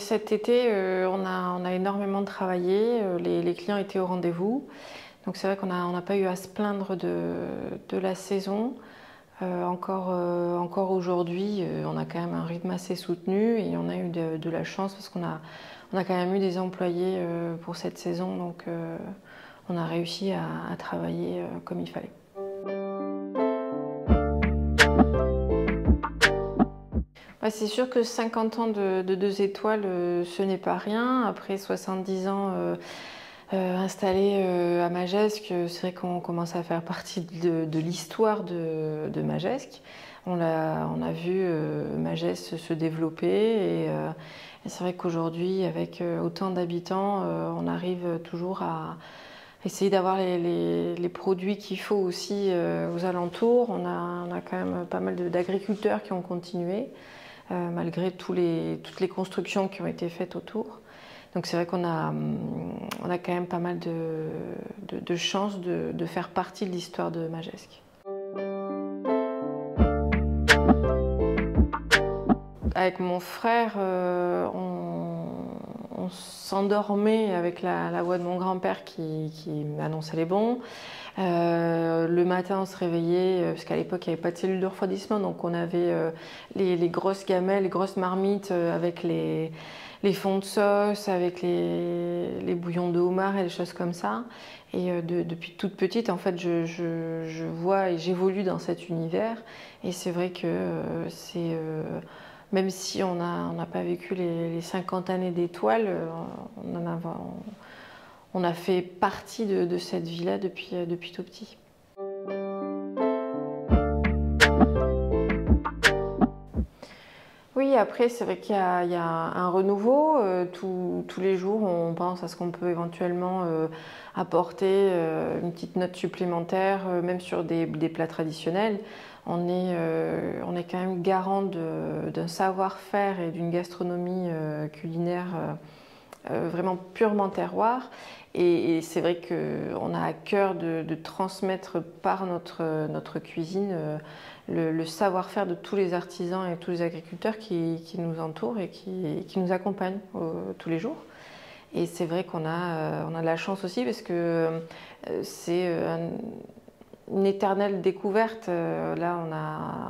cet été, on a énormément travaillé, les clients étaient au rendez-vous. Donc c'est vrai qu'on n'a pas eu à se plaindre de la saison. Encore aujourd'hui, on a quand même un rythme assez soutenu et on a eu de la chance parce on a quand même eu des employés pour cette saison. Donc on a réussi à travailler comme il fallait. C'est sûr que 50 ans de 2 étoiles, ce n'est pas rien. Après 70 ans installés à Magescq, c'est vrai qu'on commence à faire partie de l'histoire de Magescq. On a vu Magescq se développer et c'est vrai qu'aujourd'hui, avec autant d'habitants, on arrive toujours à essayer d'avoir les produits qu'il faut aussi aux alentours. On a quand même pas mal d'agriculteurs qui ont continué. Malgré toutes les constructions qui ont été faites autour. Donc c'est vrai qu'on a quand même pas mal de chances de faire partie de l'histoire de Magescq. Avec mon frère, on s'endormait avec la voix de mon grand-père qui annonçait les bons. Le matin, on se réveillait, parce qu'à l'époque, il n'y avait pas de cellule de refroidissement, donc on avait les grosses gamelles, les grosses marmites avec les fonds de sauce, avec les bouillons de homard et des choses comme ça. Et depuis toute petite, en fait, je vois et j'évolue dans cet univers. Et c'est vrai que même si on n'a pas vécu les 50 années d'étoiles, on a fait partie de cette vie-là depuis tout petit. Oui, après, c'est vrai qu'il y a un renouveau. Tous les jours, on pense à ce qu'on peut éventuellement apporter une petite note supplémentaire, même sur des plats traditionnels. On est quand même garant d'un savoir-faire et d'une gastronomie culinaire vraiment purement terroir. Et c'est vrai qu'on a à cœur de transmettre par notre cuisine le savoir-faire de tous les artisans et tous les agriculteurs qui nous entourent et qui nous accompagnent tous les jours. Et c'est vrai qu'on a de la chance aussi parce que c'est une éternelle découverte. Là,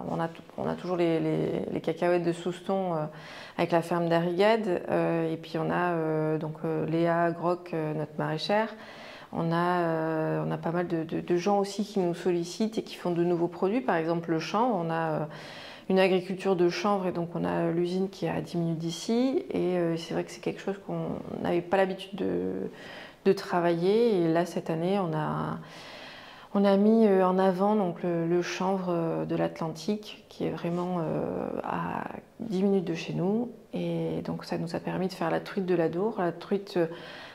on a toujours les cacahuètes de Souston avec la ferme d'Arrigade. Et puis on a Léa Groc, notre maraîchère. On a pas mal de gens aussi qui nous sollicitent et qui font de nouveaux produits. Par exemple, le chanvre. On a une agriculture de chanvre et donc on a l'usine qui est à 10 minutes d'ici. Et c'est vrai que c'est quelque chose qu'on n'avait pas l'habitude de travailler. Et là, cette année, on a mis en avant donc, le chanvre de l'Atlantique qui est vraiment à 10 minutes de chez nous. Et donc ça nous a permis de faire la truite de l'Adour. La truite,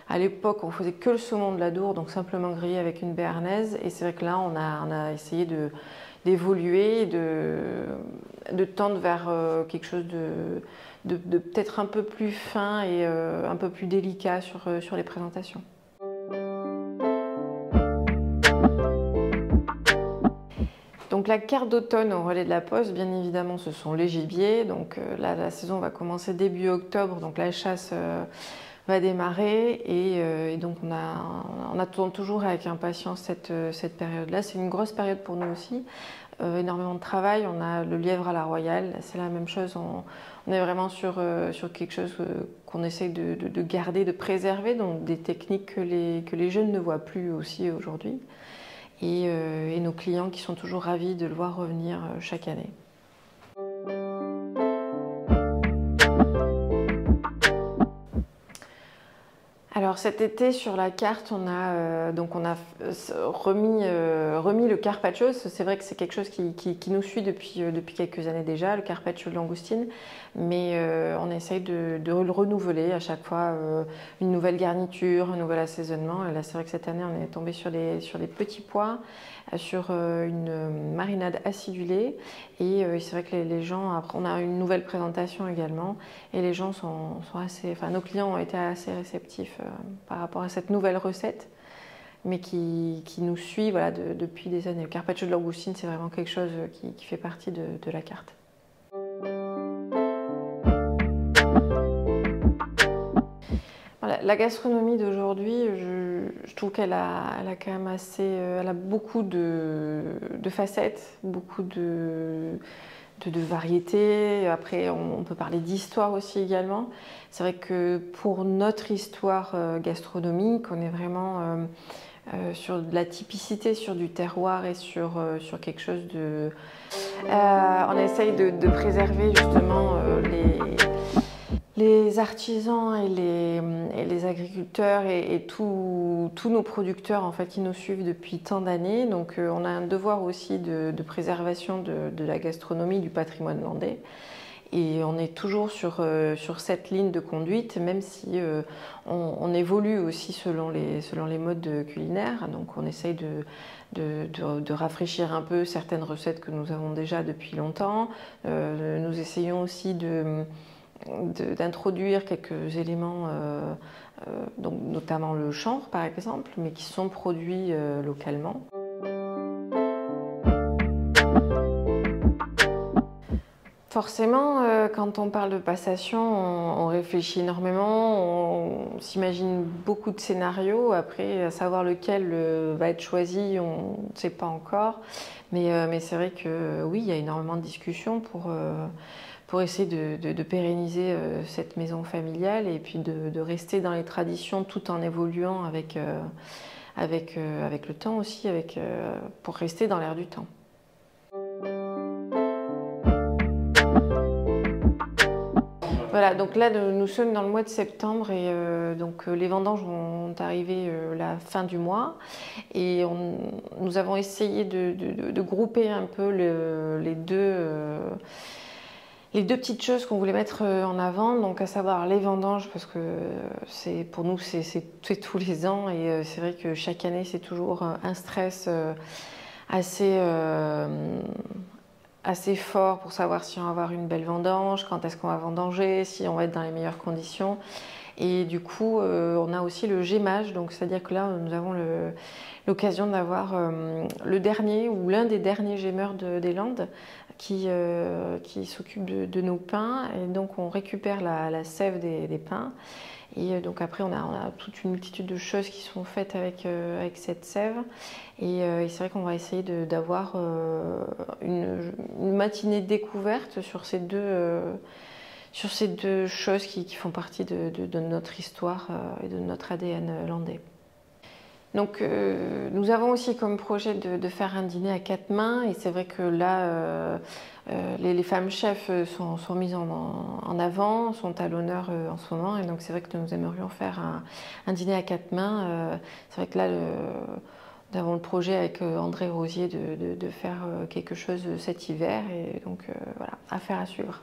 à l'époque, on faisait que le saumon de l'Adour, donc simplement grillé avec une béarnaise. Et c'est vrai que là, on a essayé d'évoluer, de tendre vers quelque chose de peut-être un peu plus fin et un peu plus délicat sur les présentations. Donc la carte d'automne au relais de la Poste, bien évidemment, ce sont les gibiers. Donc là, la saison va commencer début octobre, donc la chasse va démarrer et donc on attend toujours avec impatience cette période-là. C'est une grosse période pour nous aussi, énormément de travail. On a le lièvre à la royale, c'est la même chose. On est vraiment sur quelque chose qu'on essaye de garder, de préserver, donc des techniques que les jeunes ne voient plus aussi aujourd'hui. Et nos clients qui sont toujours ravis de le voir revenir chaque année. Alors cet été sur la carte, on a remis le carpaccio. C'est vrai que c'est quelque chose qui nous suit depuis quelques années déjà, le carpaccio de langoustine, mais on essaye de le renouveler à chaque fois, une nouvelle garniture, un nouvel assaisonnement. Et là c'est vrai que cette année on est tombé sur des petits pois, sur une marinade acidulée et c'est vrai que les gens, après on a une nouvelle présentation également et les gens sont assez, enfin nos clients ont été assez réceptifs par rapport à cette nouvelle recette, mais qui nous suit voilà, depuis des années. Le carpaccio de langoustine, c'est vraiment quelque chose qui fait partie de la carte. La gastronomie d'aujourd'hui, je trouve elle a quand même elle a beaucoup de facettes, beaucoup de variétés. Après, on peut parler d'histoire aussi également. C'est vrai que pour notre histoire gastronomique, on est vraiment sur de la typicité, sur du terroir et sur quelque chose de... on essaye de préserver justement les artisans et les agriculteurs et tous nos producteurs en fait, qui nous suivent depuis tant d'années. Donc on a un devoir aussi de préservation de la gastronomie, du patrimoine landais. Et on est toujours sur cette ligne de conduite, même si on évolue aussi selon les modes culinaires. Donc on essaye de rafraîchir un peu certaines recettes que nous avons déjà depuis longtemps. Nous essayons aussi d'introduire quelques éléments, donc notamment le chanvre par exemple, mais qui sont produits localement. Forcément, quand on parle de passation, on réfléchit énormément, on s'imagine beaucoup de scénarios. Après, à savoir lequel va être choisi, on ne sait pas encore. Mais c'est vrai que oui, il y a énormément de discussions pour essayer de pérenniser cette maison familiale et puis de rester dans les traditions tout en évoluant avec le temps aussi, pour rester dans l'air du temps. Voilà, donc là nous sommes dans le mois de septembre et donc les vendanges vont arriver la fin du mois et nous avons essayé de grouper un peu les deux petites choses qu'on voulait mettre en avant, donc à savoir les vendanges parce que pour nous c'est tous les ans et c'est vrai que chaque année c'est toujours un stress assez fort pour savoir si on va avoir une belle vendange, quand est-ce qu'on va vendanger, si on va être dans les meilleures conditions. Et du coup, on a aussi le gémage, donc c'est-à-dire que là, nous avons l'occasion d'avoir le dernier ou l'un des derniers gémeurs des Landes qui s'occupe de nos pins. Et donc, on récupère la sève des pins. Et donc après, on a toute une multitude de choses qui sont faites avec cette sève. Et c'est vrai qu'on va essayer d'avoir une matinée de découverte sur ces deux choses qui font partie de notre histoire et de notre ADN landais. Donc nous avons aussi comme projet de faire un dîner à 4 mains et c'est vrai que là les femmes chefs sont mises en avant, sont à l'honneur en ce moment et donc c'est vrai que nous aimerions faire un dîner à 4 mains. C'est vrai que là nous avons le projet avec André Rosier de faire quelque chose cet hiver et donc voilà, affaire à suivre.